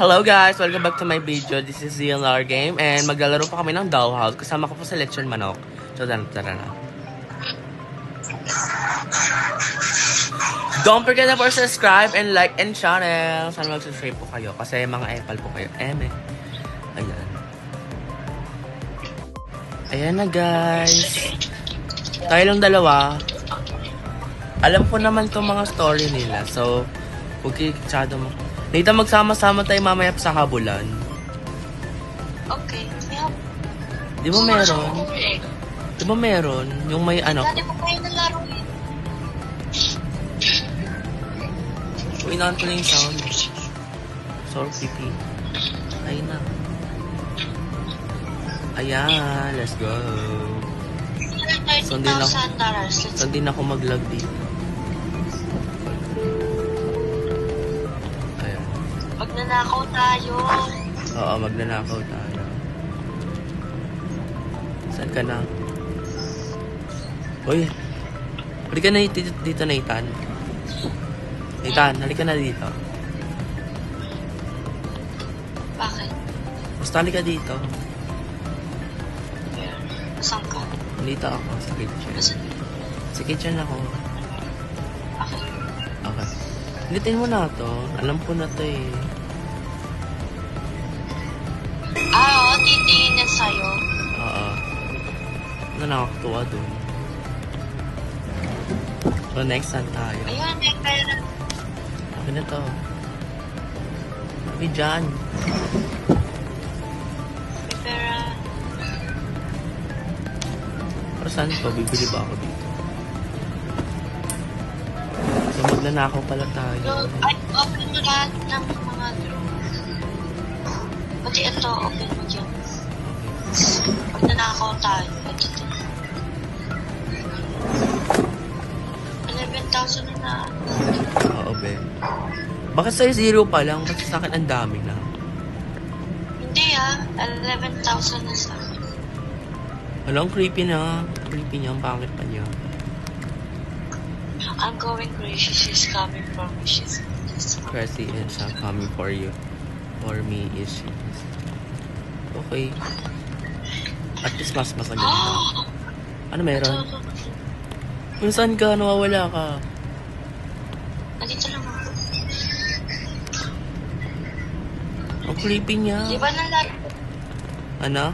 Hello guys! Welcome back to my video. This is ZLR Game and maglalaro pa kami ng Dollhouse. Kasama ko po sa Lechon Manok. So, tara na. Don't forget to subscribe and like and channel. Sana mag-subscribe po kayo kasi mga epal po kayo. Ayan. Ayan na guys. Tayo lang dalawa. Alam ko naman itong mga story nila. So, huwag kikitsado mo. Nita, magsama-sama tayo mamaya sa habulan. Okay. Yeah. Di ba meron? Di ba meron? Yung may ano? Dati po kayo nalaro yun. Uwinan ko na yung sound. Sorry, pipi. Ayun na. Ayan, let's go. So, hindi na ako mag-lag dito. Magnanakaw tayo. Oo, magnanakaw tayo. Saan ka na? Uy, halika na dito, Nathan. Nathan, halika na dito. Bakit? Basta halika dito. Saan ka? Dito ako, sa kitchen. Sa kitchen ako. Bakit? Okay. Ulitin mo na to. Alam ko na to eh. Oo, titingin na sa'yo. Oo. Ano nakakatuwa dun. So next saan tayo? Ayun, may pera. Okay na to. Sabi dyan. May pera. Pero saan to? Bibili ba ako dito? So magnanakaw pala tayo. Ay, open mo lahat ng mga drawers. Pati ito, open mo dyan. Magnanakaw tayo. Ito to. 11,000 na. Oo, be. Bakit sa'yo zero pa lang? Bakit sa akin ang dami na? Hindi 11,000 na sa akin. Alam, creepy na. Creepy niya. Ang pangit pa niya. I'm going crazy. She's coming from me. She's Crazy and siya coming for you. For me is she. Okay. At least mas maganda. Ano meron? Kung saan ka? Nawawala ka? Nandito lang ako. Ang creepy niya. Di ba nalaro? Ano?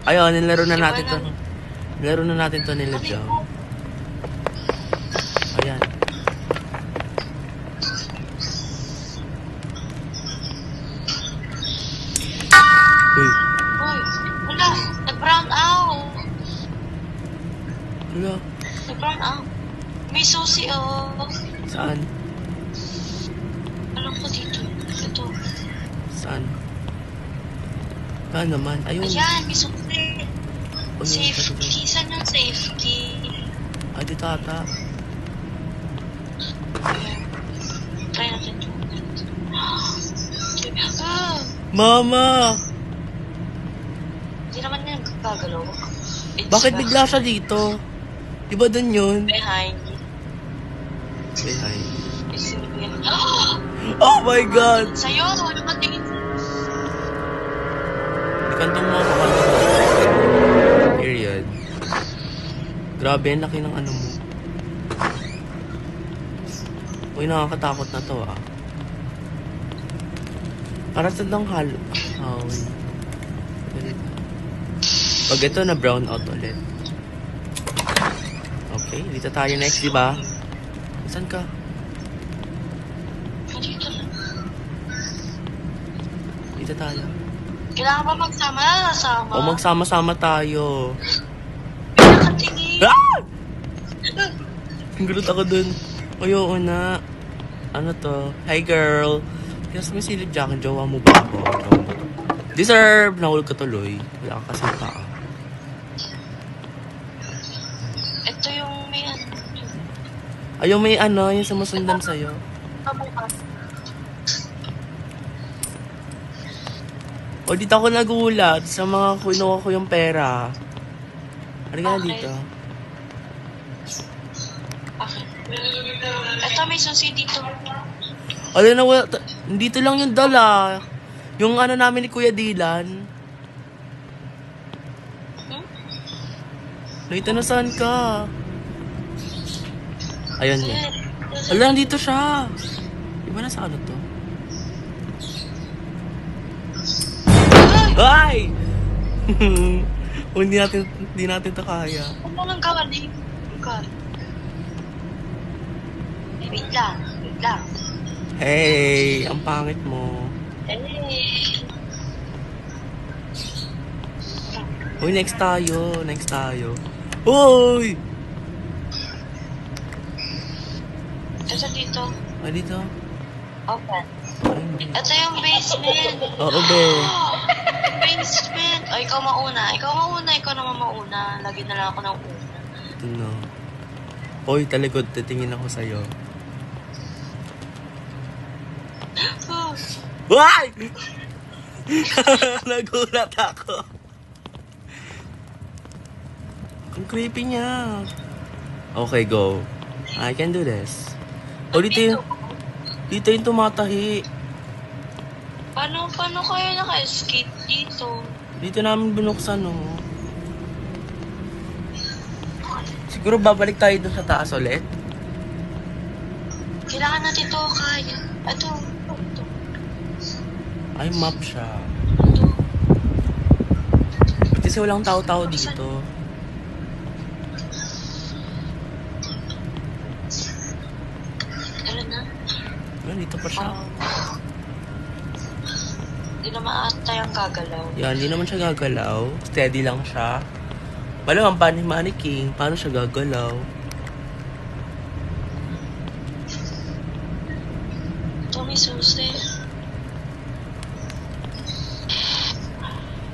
Ayun, nilaro na Diba natin to. Nilaro na natin to nila Joe. Ayan. Uy. Uy, wala. Nag-brown out. Wala. Nag-brown out. May susi, Saan? Alam ko dito. Ito. Saan? Saan naman? Ayun. Ayan, may susi. Ayun, Safe key. Saan yung safe key? Ay, dito ata. Ayan. Try natin ito. Mama! Hindi naman yan gagalaw. Bakit bigla siya dito? Di ba dun yun? Behind. Behind. Isipin. Oh my God! Sa'yo, wala ka tingin. Ikantong mo ako. Period. Grabe, ang laki ng ano mo. Uy, nakakatakot na to ah. Para sa lang halo. Pag ito na brown out ulit. Okay, dito tayo next, di ba? Saan ka? Dito lang. Dito tayo. Kailangan ba magsama? Nasama. O magsama-sama tayo. Nakatingin. Ah! Ang gulat ako dun. Oo na. Ano to? Hi girl. Kasi may silid dyan. Jowa mo ba ako? Deserve! Nahulog ka tuloy. Wala ka kasi pa. Ito yung may ano. Ayaw may ano, yung sumusundan sa'yo. Kabukas. O dito ako nagulat sa mga kinuha ko yung pera. Ano ka na Okay. dito? Okay. Ito may susi dito. Ano na wala, Dito lang yung dala. Yung ano namin ni Kuya Dylan. Dito na saan ka? Ayun niya. Ala, nandito siya. Di ba nasa ano to? Ay! Hindi natin to kaya. Huwag mo nang gawanin. Wait lang. Hey, ang pangit mo. Eh. Uy, next tayo. Uy! Ito dito. Ay, dito. Open. Ay, hindi. Ito yung basement. Oo, be. Basement. O, ikaw mauna. Ikaw naman mauna. Lagi na lang ako ng una. Ito na. Uy, talikod. Titingin ako sa'yo. Oh. Why? Nagulat ako. Ang creepy niya. Okay, go. I can do this. Oh, dito yung tumatahi. Paano kayo naka-escape dito? Dito namin binuksan, oh. Siguro babalik tayo dun sa taas ulit. Kailangan natin ito kaya. Ito. Ay, map siya. Kasi walang tao-tao dito. Tara na. Ayun, dito pa siya. Hindi naman ata yung gagalaw. Yan, hindi naman siya gagalaw. Steady lang siya. Malamang mannequin. Paano siya gagalaw? Ito may susi.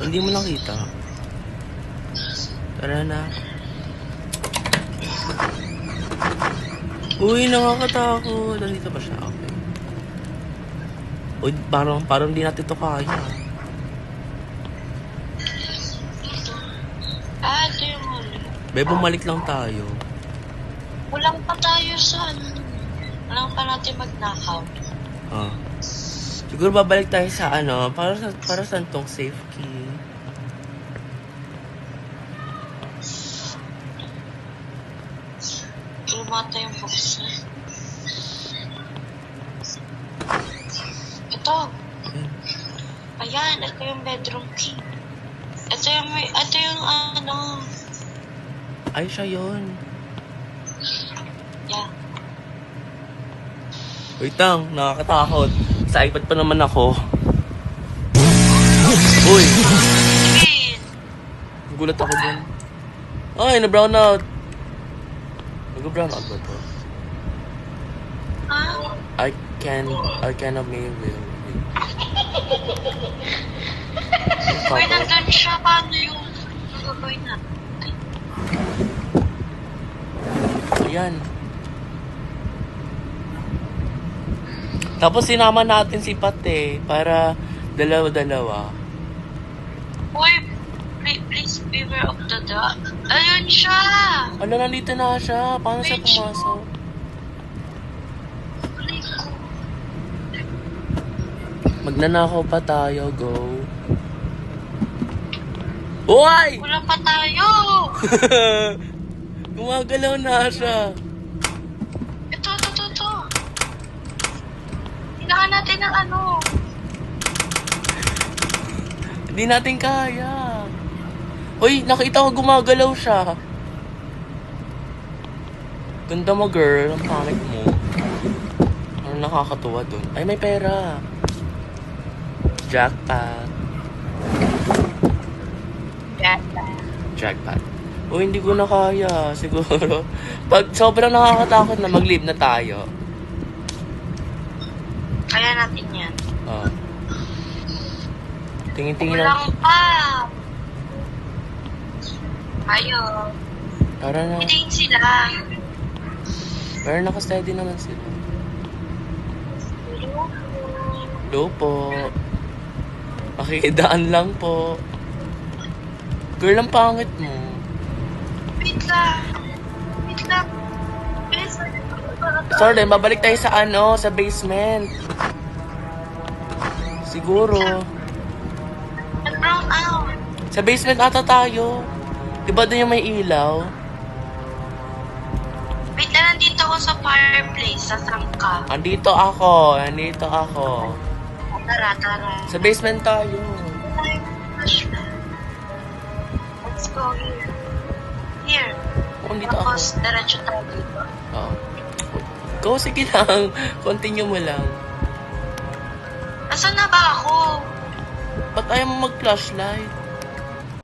Hindi mo nakita. Tara na. Uy, nakakatakot. Nandito pa siya. Okay. Uy, parang di natin ito kaya. Ito yung huli. Be, bumalik lang tayo. Walang pa tayo sa ano. Walang pa natin magnakaw. Ah. Siguro babalik tayo sa ano, para sa tong safe key. Lumata yung box na. Ito. Ayan, ito yung bedroom key. Ito yung ano. Ay, siya yun. Yeah. Wait lang, nakakatakot. Sa iPad pa naman ako. Uy! Wait. Gulat ako dun. Ay, na-brown out. Nag-brown out ba to? Ah? I cannot make it. Uy, nandun siya. Paano yung gagawin natin? Ayan. Tapos sinama natin si Pate para dalawa-dalawa. Uy, please beware of the dog. Ayun siya! Ano, nandito na siya. Paano siya pumasok? Magnanakaw pa tayo, go. Uy! Wala pa tayo! Gumagalaw na siya. Ito. Kailangan natin ng ano. Hindi natin kaya. Uy, nakita ko gumagalaw siya. Ganda mo, girl. Ang pangit mo. Ano nakakatuwa dun? Ay, may pera. Jackpot. Jackpot. Uy, hindi ko na kaya. Siguro. Pag sobrang nakakatakot na, mag-leave na tayo. Kaya natin yan. Ah. Tingin-tingin lang. Kulang pa. Ayo. Tara na. Hiting sila. Pero naka-steady naman sila. Hello po. Makikidaan lang po. Girl, ang pangit mo. Wait lang. Please. Sorry, babalik tayo sa ano, sa basement. Siguro. Nag-brown out. Sa basement ata tayo. Diba doon yung may ilaw? Wait na, nandito ako sa fireplace. Sasang ka. Andito ako. Andito ako. Tara, tara. Sa basement tayo. Let's go here. Here. Andito ako. Tapos, diretso tayo dito. Oo. Go, sige lang. Continue mo lang. Nasaan na ba ako? Ba't ayaw mo mag-flashlight?